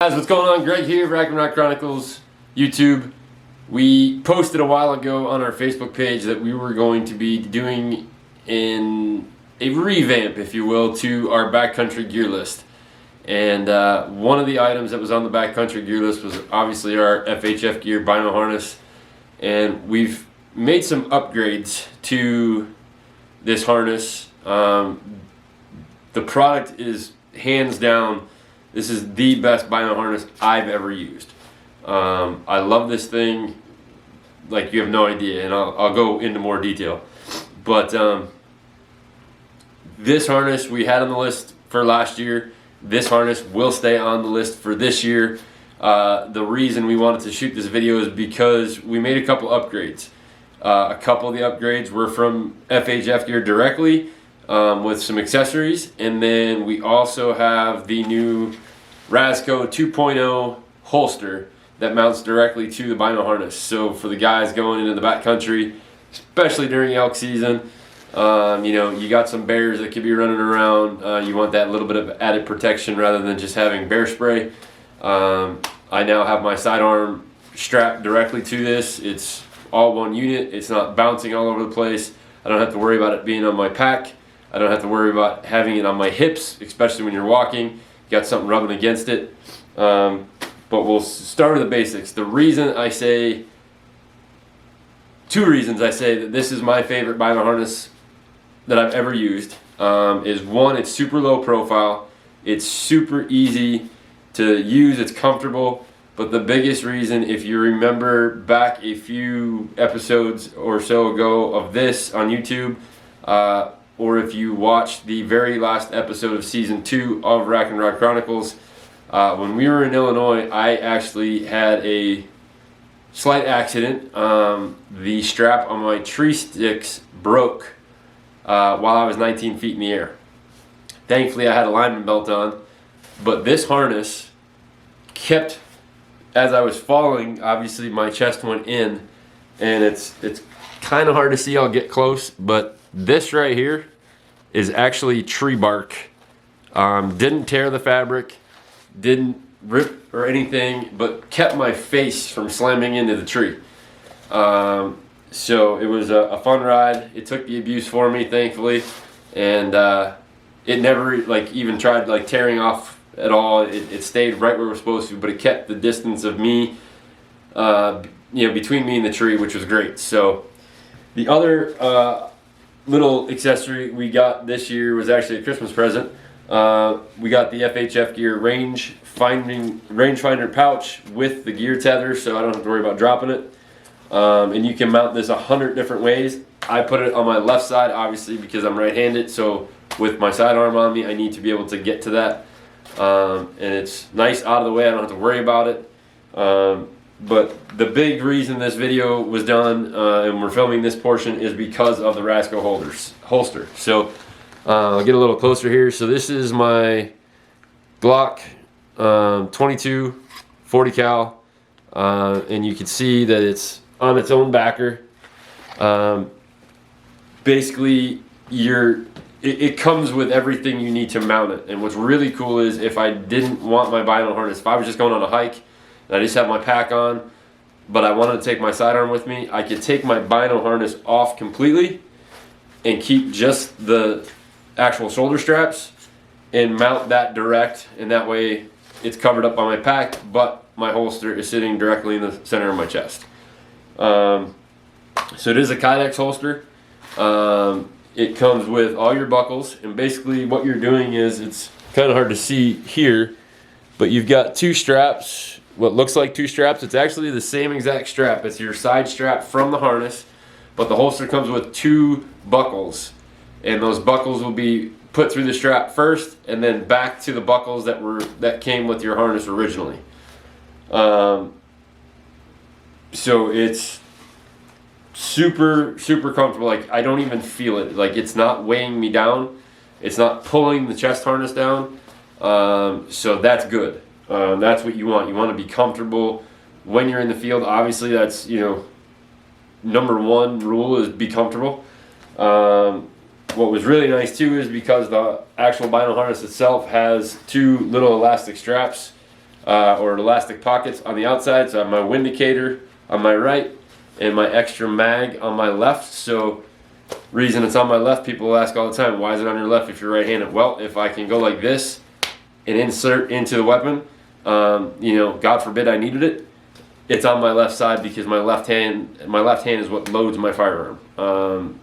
Guys, what's going on? Greg here, Chronicles, YouTube. We posted a while ago on our Facebook page that we were going to be doing a revamp, if you will, to our backcountry gear list. And one of the items that was on the backcountry gear list was obviously our FHF gear Bino harness. And we've made some upgrades to this harness. The product is hands down, this is the best Bino harness I've ever used. I love this thing like you have no idea, and I'll go into more detail. But this harness we had on the list for last year. This harness will stay on the list for this year. The reason we wanted to shoot this video is because we made a couple upgrades. A couple of the upgrades were from FHF gear directly, with some accessories, and then we also have the new Razco 2.0 holster that mounts directly to the Bino harness. So for the guys going into the backcountry, especially during elk season, you know, you got some bears that could be running around. You want that little bit of added protection rather than just having bear spray. I now have my sidearm strapped directly to this. It's all one unit. It's not bouncing all over the place. I don't have to worry about it being on my pack. I don't have to worry about having it on my hips, especially when you're walking. You got something rubbing against it. But we'll start with the basics. The reason I say, two reasons I say that this is my favorite Bino harness that I've ever used, is one, it's super low profile. It's super easy to use. It's comfortable. But the biggest reason, if you remember back a few episodes or so ago of this on YouTube, or if you watched the very last episode of season 2 of Rack and Rod Chronicles, when we were in Illinois, I actually had a slight accident. The strap on my tree sticks broke while I was 19 feet in the air. Thankfully, I had a lineman belt on, but this harness kept, as I was falling, obviously my chest went in, and it's kind of hard to see. I'll get close, but this right here is actually tree bark. Didn't tear the fabric, didn't rip or anything, but kept my face from slamming into the tree. So it was a fun ride. It took the abuse for me, thankfully, and it never even tried tearing off at all. It stayed right where it was supposed to, but it kept the distance of me, between me and the tree, which was great. So the other little accessory we got this year was actually a Christmas present. We got the FHF gear Rangefinder pouch with the gear tether, so I don't have to worry about dropping it. And you can mount this 100 different ways. I put it on my left side, obviously, because I'm right-handed, so with my sidearm on me, I need to be able to get to that. And it's nice out of the way. I don't have to worry about it. But the big reason this video was done, and we're filming this portion, is because of the Razco holster. So I'll get a little closer here. So this is my Glock 22 40 cal, and you can see that it's on its own backer. Basically, it comes with everything you need to mount it. And what's really cool is, if I didn't want my Bino harness, if I was just going on a hike and I just have my pack on, but I wanted to take my sidearm with me, I could take my Bino harness off completely and keep just the actual shoulder straps and mount that direct, and that way it's covered up by my pack, but my holster is sitting directly in the center of my chest. So it is a Kydex holster. It comes with all your buckles, and basically what you're doing is, it's kind of hard to see here, but you've got two straps, what looks like two straps. It's actually the same exact strap. It's your side strap from the harness, but the holster comes with two buckles, and those buckles will be put through the strap first and then back to the buckles that came with your harness originally. So it's super comfortable. I don't even feel it. It's not weighing me down. It's not pulling the chest harness down. So that's good. That's what you want. You want to be comfortable when you're in the field. Obviously, that's, number one rule is be comfortable. What was really nice too is because the actual Bino harness itself has two little elastic straps or elastic pockets on the outside. So I have my wind indicator on my right and my extra mag on my left. So reason it's on my left, people ask all the time, why is it on your left if you're right-handed? Well, if I can go like this and insert into the weapon, you know, God forbid I needed it, it's on my left side because my left hand is what loads my firearm,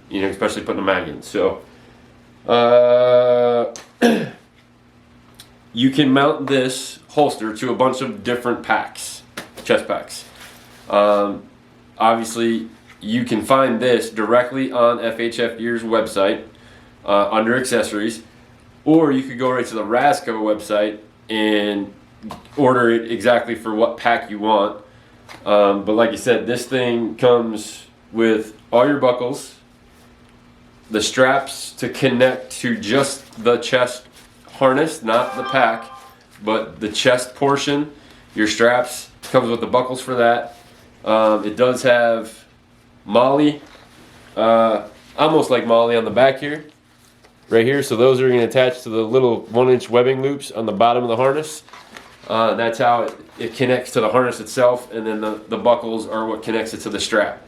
you know, especially putting a mag in. So you can mount this holster to a bunch of different packs, chest packs. Obviously, you can find this directly on FHF Gear's website under accessories, or you could go right to the Razco website and order it exactly for what pack you want. But like I said, this thing comes with all your buckles, the straps to connect to just the chest harness, not the pack, but the chest portion. Your straps comes with the buckles for that. It does have Molly, almost like Molly on the back here, right here. So those are going to attach to the little 1-inch webbing loops on the bottom of the harness. That's how it connects to the harness itself, and then the buckles are what connects it to the strap.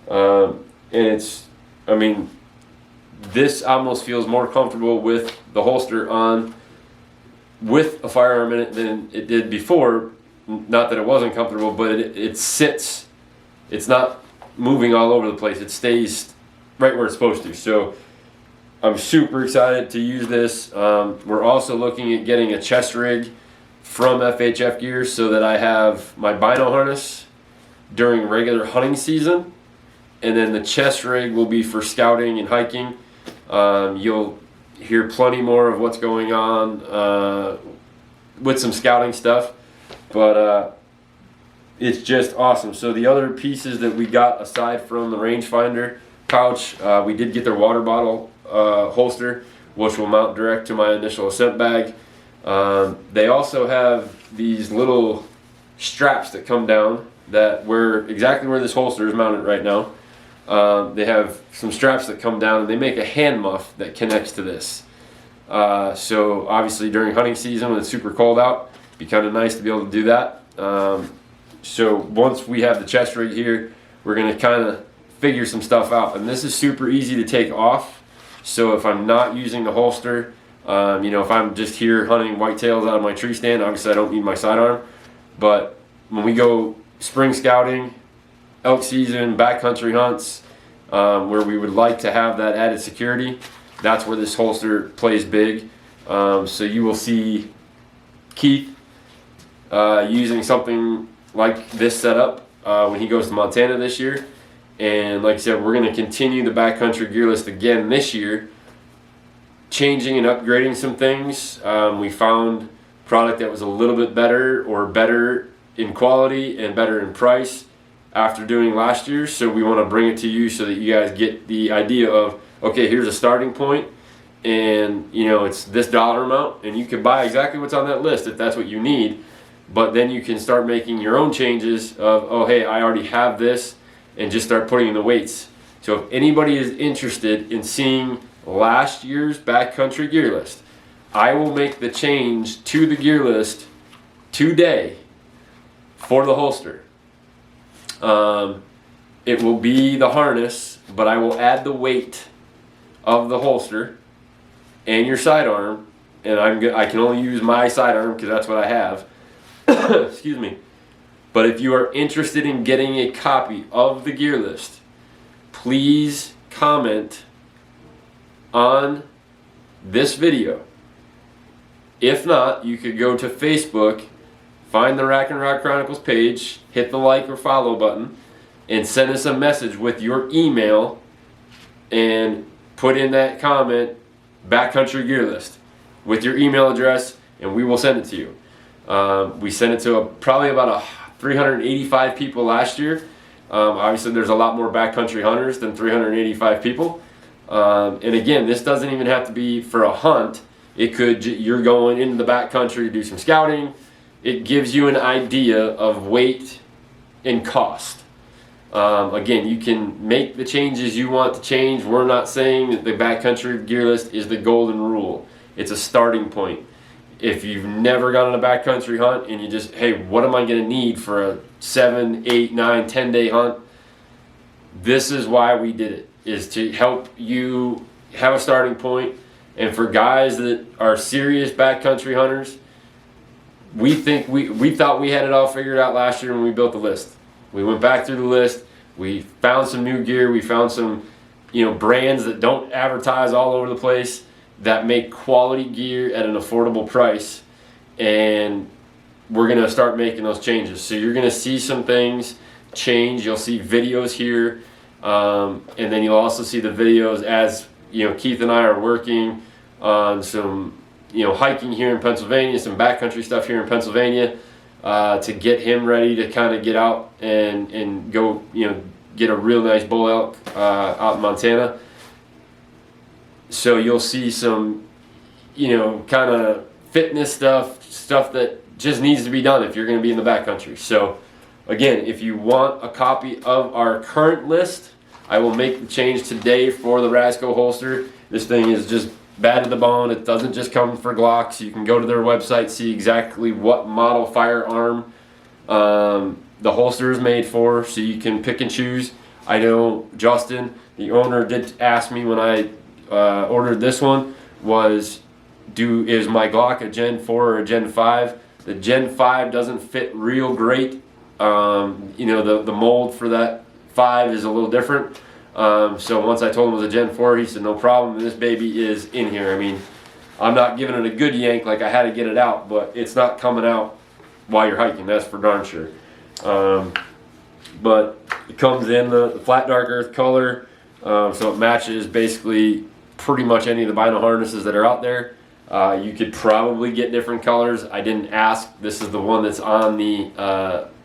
And it's, I mean, this almost feels more comfortable with the holster on, with a firearm in it than it did before. Not that it wasn't comfortable, but it sits. It's not moving all over the place. It stays right where it's supposed to. So I'm super excited to use this. We're also looking at getting a chest rig from FHF Gear so that I have my Bino harness during regular hunting season, and then the chest rig will be for scouting and hiking. You'll hear plenty more of what's going on with some scouting stuff, but it's just awesome. So the other pieces that we got aside from the rangefinder pouch, we did get their water bottle holster, which will mount direct to my initial ascent bag. They also have these little straps that come down that exactly where this holster is mounted right now. They have some straps that come down, and they make a hand muff that connects to this. So obviously during hunting season when it's super cold out, it'd be kind of nice to be able to do that. So once we have the chest rig here, we're going to kind of figure some stuff out. And this is super easy to take off. So if I'm not using the holster, you know, if I'm just here hunting whitetails out of my tree stand, obviously I don't need my sidearm. But when we go spring scouting, elk season, backcountry hunts, where we would like to have that added security, that's where this holster plays big. So you will see Keith using something like this setup when he goes to Montana this year. And like I said, we're going to continue the backcountry gear list again this year, changing and upgrading some things. We found product that was a little bit better, or better in quality and better in price after doing last year. So we want to bring it to you so that you guys get the idea of, okay, here's a starting point, and you know, it's this dollar amount, and you can buy exactly what's on that list if that's what you need. But then you can start making your own changes of, oh hey, I already have this, and just start putting in the weights. So if anybody is interested in seeing last year's backcountry gear list, I will make the change to the gear list today for the holster. It will be the harness, but I will add the weight of the holster and your sidearm, and I can only use my sidearm because that's what I have. Excuse me. But if you are interested in getting a copy of the gear list, please comment on this video. If not, you could go to Facebook, find the Rack and Rock Chronicles page, hit the like or follow button, and send us a message with your email, and put in that comment backcountry gear list with your email address, and we will send it to you. We sent it to probably about 385 people last year. Obviously there's a lot more backcountry hunters than 385 people. And again, this doesn't even have to be for a hunt. It could, you're going into the backcountry to do some scouting. It gives you an idea of weight and cost. Again, you can make the changes you want to change. We're not saying that the backcountry gear list is the golden rule. It's a starting point. if you've never gone on a backcountry hunt and you just, hey, what am I going to need for a 7, 8, 9, 10 day hunt? This is why we did it, is to help you have a starting point. And for guys that are serious backcountry hunters, we thought we had it all figured out last year when we built the list. We went back through the list. We found some new gear. We found some, brands that don't advertise all over the place, that make quality gear at an affordable price, and we're going to start making those changes. So you're going to see some things change. You'll see videos here, and then you'll also see the videos as Keith and I are working on some hiking here in Pennsylvania, some backcountry stuff here in Pennsylvania, to get him ready to kind of get out and go get a real nice bull elk out in Montana. So you'll see some, kind of fitness stuff that just needs to be done if you're going to be in the backcountry. So again, if you want a copy of our current list, I will make the change today for the Razco holster. This thing is just bad to the bone. It doesn't just come for Glocks. You can go to their website, see exactly what model firearm the holster is made for, so you can pick and choose. I know Justin, the owner, did ask me when I ordered this one, is my Glock a Gen 4 or a Gen 5? The Gen 5 doesn't fit real great. The mold for that 5 is a little different. So once I told him it was a Gen 4, he said no problem, and this baby is in here. I mean, I'm not giving it a good yank like I had to get it out, but it's not coming out while you're hiking, that's for darn sure. But it comes in the flat dark earth color, so it matches basically pretty much any of the Bino harnesses that are out there. You could probably get different colors. I didn't ask. This is the one that's on the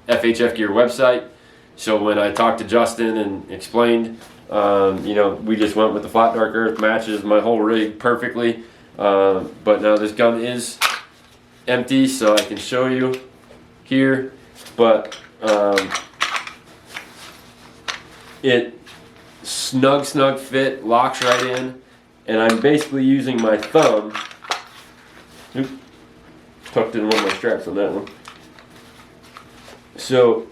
FHF Gear website. So when I talked to Justin and explained, we just went with the flat dark earth, matches my whole rig perfectly. But now this gun is empty, so I can show you here. But it snug fit, locks right in, and I'm basically using my thumb. Oops, tucked in one of my straps on that one. So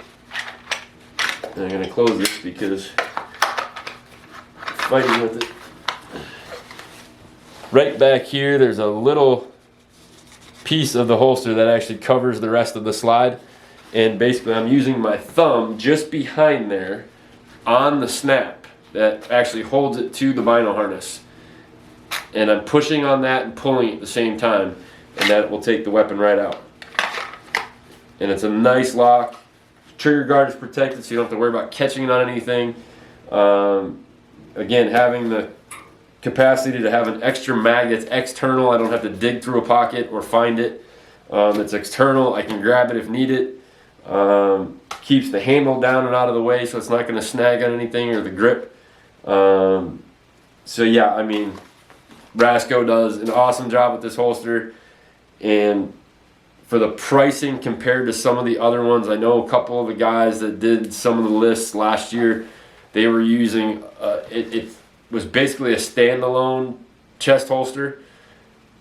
I'm going to close this because I'm fighting with it. Right back here, there's a little piece of the holster that actually covers the rest of the slide, and basically I'm using my thumb just behind there on the snap that actually holds it to the Bino harness, and I'm pushing on that and pulling at the same time, and that will take the weapon right out. And it's a nice lock. Trigger guard is protected, so you don't have to worry about catching it on anything. Again, having the capacity to have an extra mag that's external. I don't have to dig through a pocket or find it. It's external. I can grab it if needed. Keeps the handle down and out of the way, so it's not going to snag on anything or the grip. So yeah, I mean, Razco does an awesome job with this holster, and for the pricing compared to some of the other ones, I know a couple of the guys that did some of the lists last year, they were using it was basically a standalone chest holster.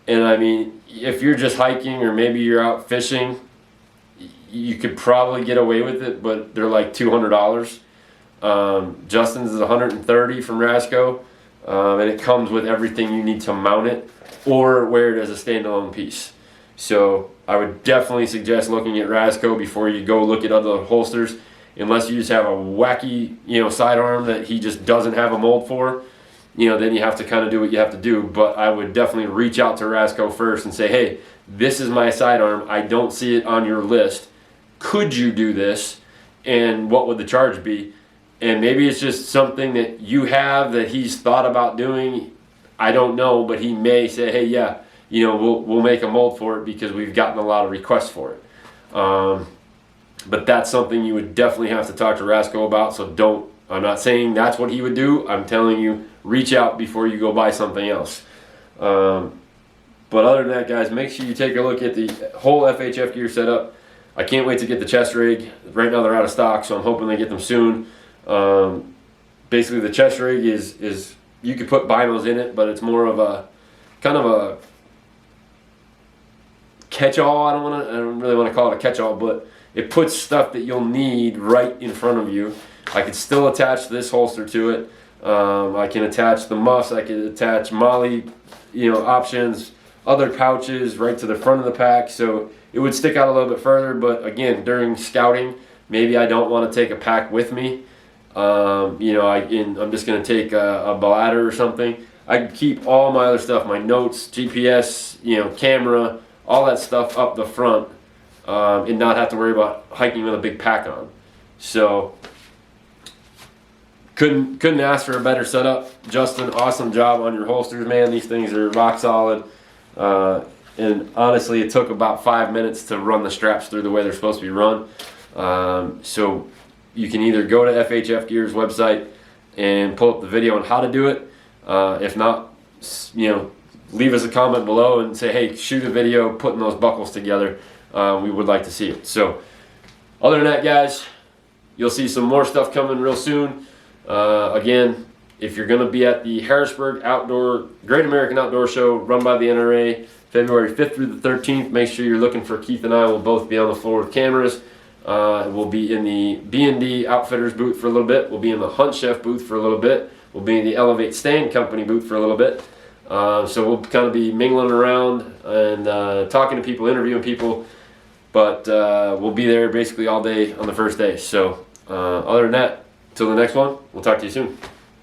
And I mean, if you're just hiking or maybe you're out fishing, you could probably get away with it, but they're like $200. Justin's is $130 from Razco, and it comes with everything you need to mount it or wear it as a standalone piece. So I would definitely suggest looking at Razco before you go look at other holsters, unless you just have a wacky, sidearm that he just doesn't have a mold for. Then you have to kind of do what you have to do. But I would definitely reach out to Razco first and say, hey, this is my sidearm. I don't see it on your list. Could you do this? And what would the charge be? And maybe it's just something that you have that he's thought about doing. I don't know, but he may say, hey, yeah, we'll make a mold for it because we've gotten a lot of requests for it. But that's something you would definitely have to talk to Razco about. So I'm not saying that's what he would do. I'm telling you, reach out before you go buy something else. But other than that, guys, make sure you take a look at the whole FHF gear setup. I can't wait to get the chest rig. Right now they're out of stock, so I'm hoping they get them soon. Basically, the chest rig is you could put binos in it, but it's more of a kind of a catch-all. I don't really want to call it a catch-all, but it puts stuff that you'll need right in front of you. I can still attach this holster to it. I can attach the muffs. I can attach molly, options, other pouches right to the front of the pack, so it would stick out a little bit further. But again, during scouting, maybe I don't want to take a pack with me. I'm just going to take a bladder or something. I can keep all my other stuff, my notes, GPS, camera, all that stuff up the front, and not have to worry about hiking with a big pack on. So couldn't ask for a better setup. Justin, awesome job on your holsters, man. These things are rock solid. And honestly, it took about 5 minutes to run the straps through the way they're supposed to be run. So you can either go to FHF Gear's website and pull up the video on how to do it. If not, leave us a comment below and say, hey, shoot a video putting those buckles together. We would like to see it. So other than that, guys, you'll see some more stuff coming real soon. Again, if you're going to be at the Harrisburg Great American Outdoor Show run by the NRA, February 5th through the 13th, make sure you're looking for Keith and I. We'll both be on the floor with cameras. We'll be in the B&D Outfitters booth for a little bit. We'll be in the Hunt Chef booth for a little bit. We'll be in the Elevate Stand Company booth for a little bit. So we'll kind of be mingling around and talking to people, interviewing people. But we'll be there basically all day on the first day. So other than that, till the next one, we'll talk to you soon.